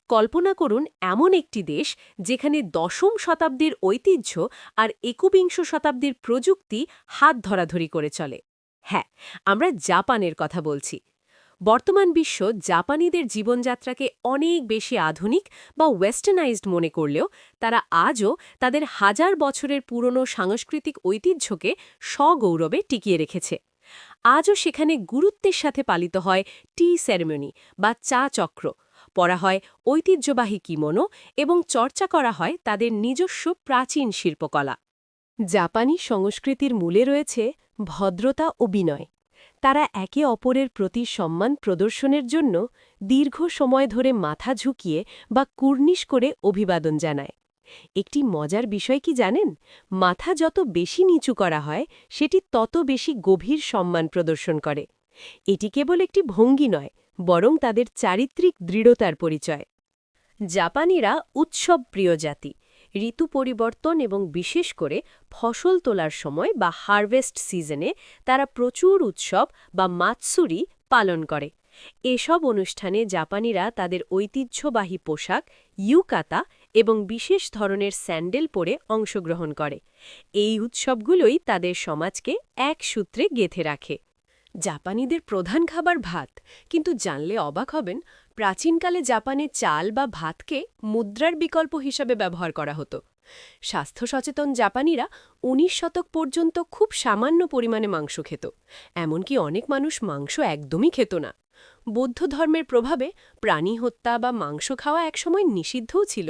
কল্পনা করুন এমন একটি দেশ যেখানে দশম শতাব্দীর ঐতিহ্য আর একবিংশ শতাব্দীর প্রযুক্তি হাত ধরাধরি করে চলে। হ্যাঁ, আমরা জাপানের কথা বলছি। বর্তমান বিশ্ব জাপানিদের জীবনযাত্রাকে অনেক বেশি আধুনিক বা ওয়েস্টার্নাইজড মনে করলেও তারা আজও তাদের হাজার বছরের পুরনো সাংস্কৃতিক ঐতিহ্যকে সগৌরবে টিকিয়ে রেখেছে। আজও সেখানে গুরুত্বের সাথে পালিত হয় টি সেরেমনি বা চা চক্র, পড়া হয় ঐতিহ্যবাহী কিমোনো এবং চর্চা করা হয় তাদের নিজস্ব প্রাচীন শিল্পকলা। জাপানি সংস্কৃতির মূলে রয়েছে ভদ্রতা ও বিনয়। তারা একে অপরের প্রতি সম্মান প্রদর্শনের জন্য দীর্ঘ সময় ধরে মাথা ঝুঁকিয়ে বা কুর্নিশ করে অভিবাদন জানায়। একটি মজার বিষয় কি জানেন? মাথা যত বেশি নিচু করা হয় সেটি তত বেশি গভীর সম্মান প্রদর্শন করে। এটি কেবল একটি ভঙ্গি নয়, বরং তাদের চারিত্রিক দৃঢ়তার পরিচয়। জাপানিরা উৎসবপ্রিয় জাতি। ঋতু পরিবর্তন এবং বিশেষ করে ফসল তোলার সময় বা হারভেস্ট সিজনে তারা প্রচুর উৎসব বা মাতসুরি পালন করে। এসব অনুষ্ঠানে জাপানিরা তাদের ঐতিহ্যবাহী পোশাক, ইউকাতা এবং বিশেষ ধরনের স্যান্ডেল পরে অংশগ্রহণ করে। এই উৎসবগুলোই তাদের সমাজকে এক সূত্রে গেঁথে রাখে। জাপানিদের প্রধান খাবার ভাত, কিন্তু জানলে অবাক হবেন, প্রাচীনকালে জাপানে চাল বা ভাতকে মুদ্রার বিকল্প হিসাবে ব্যবহার করা হতো। স্বাস্থ্য সচেতন জাপানিরা ১৯ শতক পর্যন্ত খুব সামান্য পরিমাণে মাংস খেত। এমনকি অনেক মানুষ মাংস একদমই খেত না। বৌদ্ধ ধর্মের প্রভাবে প্রাণী হত্যা বা মাংস খাওয়া একসময় নিষিদ্ধও ছিল।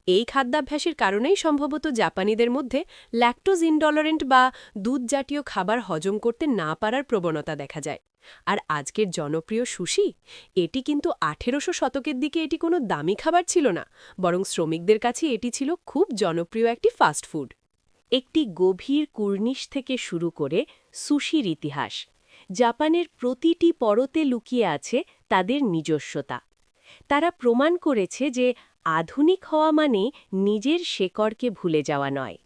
এই খাদ্যাভ্যাসের কারণেই সম্ভবত জাপানিদের মধ্যে ল্যাকটোজ ইনটলারেন্ট বা দুধ জাতীয় খাবার হজম করতে না পারার প্রবণতা দেখা যায়। আর আজকের জনপ্রিয় সুশি, এটি কিন্তু ১৮০০ শতকের দিকে এটি কোনো দামি খাবার ছিল না, বরং শ্রমিকদের কাছে এটি ছিল খুব জনপ্রিয় একটি ফাস্ট ফুড। একটি গভীর কুর্নিশ থেকে শুরু করে সুশির ইতিহাস। জাপানের প্রতিটি পরতে লুকিয়ে আছে তাদের নিজস্বতা। তারা প্রমাণ করেছে যে আধুনিক হওয়া মানে নিজের শেকড়কে ভুলে যাওয়া নয়।